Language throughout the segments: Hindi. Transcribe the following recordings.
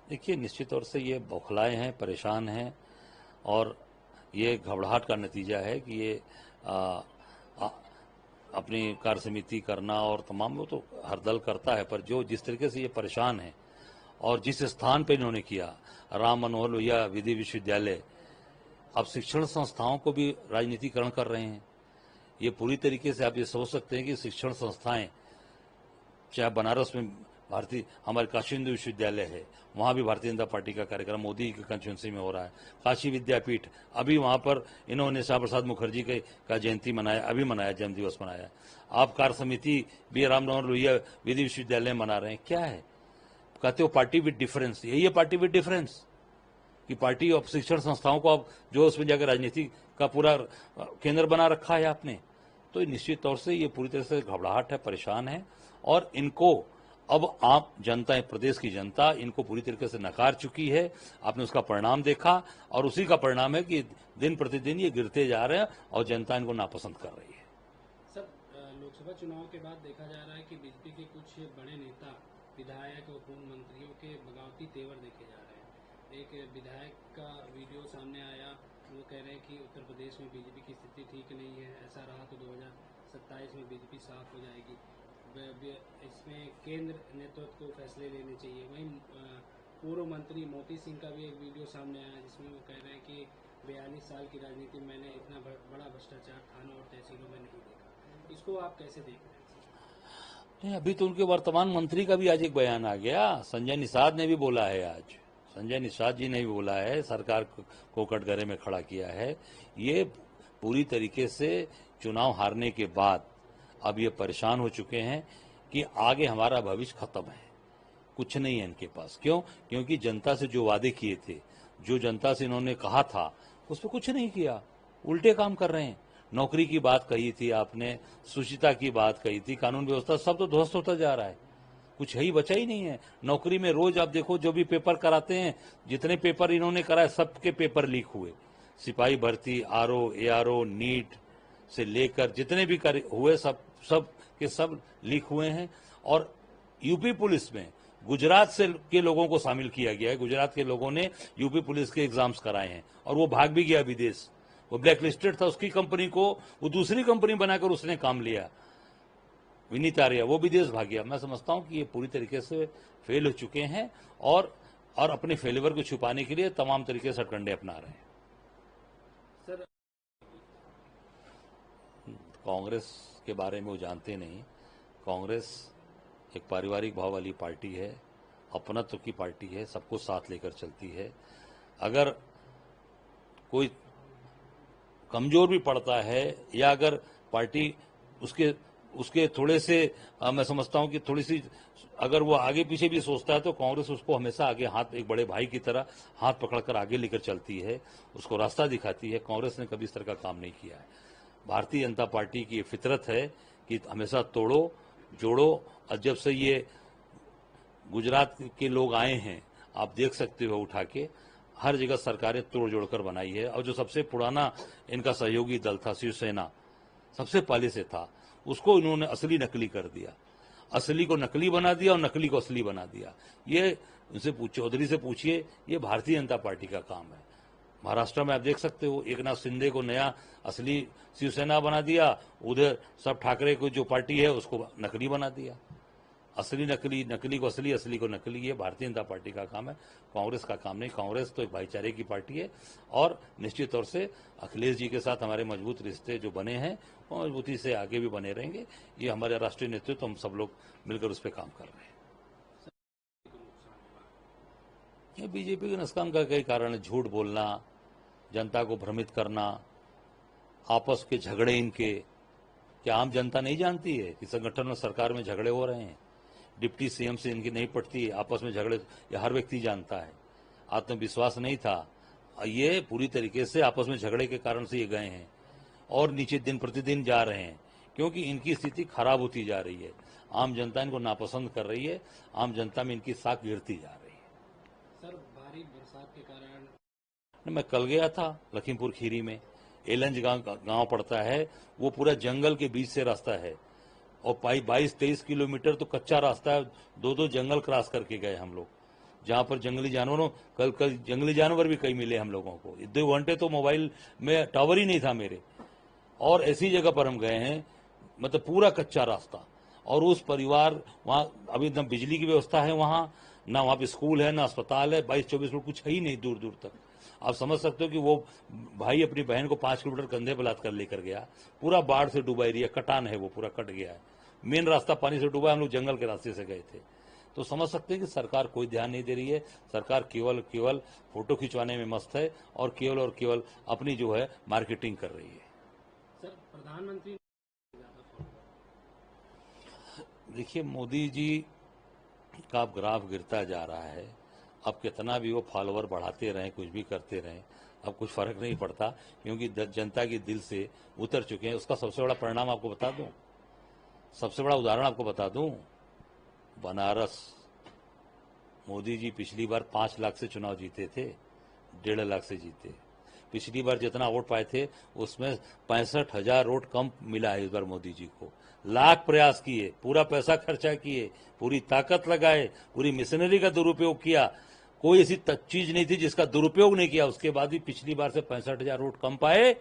देखिए, निश्चित तौर से ये बौखलाए हैं, परेशान हैं और ये घबराहट का नतीजा है कि ये आ, आ, अपनी कार्य समिति करना और तमाम वो तो हर दल करता है, पर जो जिस तरीके से ये परेशान है और जिस स्थान पे इन्होंने किया, राम मनोहर लोहिया विधि विश्वविद्यालय, अब शिक्षण संस्थाओं को भी राजनीतिकरण कर रहे हैं। ये पूरी तरीके से आप ये सोच सकते हैं कि शिक्षण संस्थाएं, चाहे बनारस में भारतीय हमारे काशी हिंदू विश्वविद्यालय है, वहां भी भारतीय जनता पार्टी का कार्यक्रम मोदी की कंस्टिट्यूंसी में हो रहा है। काशी विद्यापीठ, अभी वहां पर इन्होंने श्यामा प्रसाद मुखर्जी का जयंती मनाया, अभी मनाया, जन्म दिवस मनाया। आप कार्य समिति भी राम मनोहर लोहिया विधि विश्वविद्यालय मना रहे हैं, क्या है? कहते हो पार्टी विद डिफरेंस, यही है पार्टी विद डिफरेंस कि पार्टी और शिक्षण संस्थाओं को आप जो उसमें जाकर राजनीति का पूरा केंद्र बना रखा है आपने। तो निश्चित तौर से ये पूरी तरह से घबराहट है, परेशान है और इनको अब आप जनता, प्रदेश की जनता इनको पूरी तरीके से नकार चुकी है। आपने उसका परिणाम देखा और उसी का परिणाम है कि दिन प्रतिदिन ये गिरते जा रहे हैं और जनता इनको नापसंद कर रही है। सर, लोकसभा चुनाव के बाद देखा जा रहा है कि बीजेपी के कुछ बड़े नेता, विधायक और पूर्व मंत्रियों के बगावती तेवर देखे जा रहे हैं। एक विधायक का वीडियो सामने आया, वो कह रहे हैं कि उत्तर प्रदेश में बीजेपी की स्थिति ठीक नहीं है, ऐसा रहा तो 2027 में बीजेपी साफ हो जाएगी, इसमें केंद्र नेतृत्व को फैसले लेने चाहिए। वहीं पूर्व मंत्री मोती सिंह का भी एक वीडियो सामने आया जिसमें वो कह रहे हैं कि 42 साल की राजनीति में मैंने इतना बड़ा भ्रष्टाचार थानों और तहसीलों में नहीं देखा। इसको आप कैसे देख रहे हैं? नहीं, अभी तो उनके वर्तमान मंत्री का भी आज एक बयान आ गया, संजय निषाद ने भी बोला है, आज संजय निषाद जी ने भी बोला है, सरकार को कटघरे में खड़ा किया है। ये पूरी तरीके से चुनाव हारने के बाद अब ये परेशान हो चुके हैं कि आगे हमारा भविष्य खत्म है, कुछ नहीं है इनके पास। क्यों? क्योंकि जनता से जो वादे किए थे, जो जनता से इन्होंने कहा था, उस पर कुछ नहीं किया, उल्टे काम कर रहे हैं। नौकरी की बात कही थी आपने, सुचिता की बात कही थी, कानून व्यवस्था, सब तो ध्वस्त होता जा रहा है, कुछ है ही बचा ही नहीं है। नौकरी में रोज आप देखो, जो भी पेपर कराते हैं, जितने पेपर इन्होंने कराए सबके पेपर लीक हुए। सिपाही भर्ती, आरओ, एआरओ, नीट से लेकर जितने भी हुए सब के सब लीक हुए हैं। और यूपी पुलिस में गुजरात से के लोगों को शामिल किया गया है, गुजरात के लोगों ने यूपी पुलिस के एग्जाम्स कराए हैं और वो भाग भी गया विदेश। वो ब्लैक लिस्टेड था, उसकी कंपनी को वो दूसरी कंपनी बनाकर उसने काम लिया, विनीत आर्या, वो विदेश भाग गया। मैं समझता हूं कि ये पूरी तरीके से फेल हो चुके हैं और अपने फेलिवर को छुपाने के लिए तमाम तरीके से हथकंडे अपना रहे हैं। सर, कांग्रेस के बारे में वो जानते नहीं। कांग्रेस एक पारिवारिक भाव वाली पार्टी है, अपनत्व की पार्टी है, सबको साथ लेकर चलती है। अगर कोई कमजोर भी पड़ता है या अगर पार्टी उसके थोड़े से मैं समझता हूं कि थोड़ी सी अगर वो आगे पीछे भी सोचता है तो कांग्रेस उसको हमेशा आगे हाथ, एक बड़े भाई की तरह हाथ पकड़कर आगे लेकर चलती है, उसको रास्ता दिखाती है। कांग्रेस ने कभी इस तरह का काम नहीं किया है। भारतीय जनता पार्टी की ये फितरत है कि हमेशा तोड़ो जोड़ो। और जब से ये गुजरात के लोग आए हैं, आप देख सकते हो उठा के, हर जगह सरकारें तोड़ जोड़कर बनाई है। और जो सबसे पुराना इनका सहयोगी दल था, शिवसेना, सबसे पहले से था, उसको इन्होंने असली नकली कर दिया, असली को नकली बना दिया और नकली को असली बना दिया। ये इनसे चौधरी से पूछिए, ये भारतीय जनता पार्टी का काम है। महाराष्ट्र में आप देख सकते हो, एकनाथ शिंदे को नया असली शिवसेना बना दिया, उधर सब ठाकरे को जो पार्टी है उसको नकली बना दिया। असली नकली, नकली को असली, असली को नकली, ये भारतीय जनता पार्टी का काम है, कांग्रेस का काम नहीं। कांग्रेस तो एक भाईचारे की पार्टी है और निश्चित तौर से अखिलेश जी के साथ हमारे मजबूत रिश्ते जो बने हैं वो मजबूती से आगे भी बने रहेंगे। ये हमारे राष्ट्रीय नेतृत्व, हम सब लोग मिलकर उस पर काम कर रहे हैं। ये बीजेपी के नुकसान का कई कारण है, झूठ बोलना, जनता को भ्रमित करना, आपस के झगड़े इनके। क्या आम जनता नहीं जानती है कि संगठन में, सरकार में झगड़े हो रहे हैं? डिप्टी सीएम से इनकी नहीं पड़ती, आपस में झगड़े, ये हर व्यक्ति जानता है। आत्मविश्वास नहीं था, ये पूरी तरीके से आपस में झगड़े के कारण से ये गए हैं और नीचे दिन प्रतिदिन जा रहे हैं, क्योंकि इनकी स्थिति खराब होती जा रही है। आम जनता इनको नापसंद कर रही है, आम जनता में इनकी साख गिरती जा रही है। सर, भारी बरसात के कारण मैं कल गया था लखीमपुर खीरी में, एलंज गांव पड़ता है, वो पूरा जंगल के बीच से रास्ता है और 22-23 किलोमीटर तो कच्चा रास्ता है, दो जंगल क्रॉस करके गए हम लोग। जहां पर जंगली जानवरों कल जंगली जानवर भी कई मिले हम लोगों को। 2 घंटे तो मोबाइल में टावर ही नहीं था मेरे। और ऐसी जगह पर हम गए हैं, मतलब पूरा कच्चा रास्ता, और उस परिवार वहां अभी न बिजली की व्यवस्था है, वहां ना वहां पे स्कूल है, ना अस्पताल है, 22-24 फुट कुछ है ही नहीं दूर दूर तक। आप समझ सकते हो कि वो भाई अपनी बहन को 5 किलोमीटर कंधे पर लाद कर लेकर गया। पूरा बाढ़ से डूबा एरिया, कटान है, वो पूरा कट गया है, मेन रास्ता पानी से डूबा, हम लोग जंगल के रास्ते से गए थे। तो समझ सकते हैं कि सरकार कोई ध्यान नहीं दे रही है। सरकार केवल फोटो खिंचवाने में मस्त है और केवल अपनी जो है मार्केटिंग कर रही है। सर, प्रधानमंत्री देखिए, मोदी जी का अब ग्राफ गिरता जा रहा है। अब कितना भी वो फॉलोवर बढ़ाते रहें, कुछ भी करते रहें, अब कुछ फर्क नहीं पड़ता, क्योंकि जनता के दिल से उतर चुके हैं। उसका सबसे बड़ा परिणाम आपको बता दूं, सबसे बड़ा उदाहरण आपको बता दूं, बनारस। मोदी जी पिछली बार 5 लाख से चुनाव जीते थे, 1.5 लाख से जीते। पिछली बार जितना वोट पाए थे उसमें 65,000 वोट कम मिला है इस बार मोदी जी को। लाख प्रयास किए, पूरा पैसा खर्चा किए, पूरी ताकत लगाए, पूरी मशीनरी का दुरुपयोग किया, कोई ऐसी चीज नहीं थी जिसका दुरुपयोग नहीं किया। उसके बाद भी पिछली बार से 65,000 वोट कम पाए,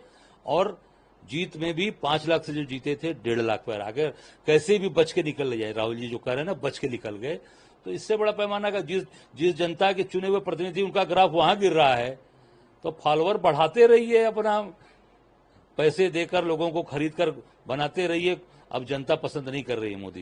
और जीत में भी 5 लाख से जो जीते थे 1.5 लाख पर आगे कैसे भी बच के निकल जाए। राहुल जी जो कह रहे हैं ना, बच के निकल गए। तो इससे बड़ा पैमाना का जिस जनता के चुने हुए प्रतिनिधि उनका ग्राफ वहां गिर रहा है, तो फॉलोवर बढ़ाते रहिए, अपना पैसे देकर लोगों को खरीद कर बनाते रहिए। अब जनता पसंद नहीं कर रही है मोदी।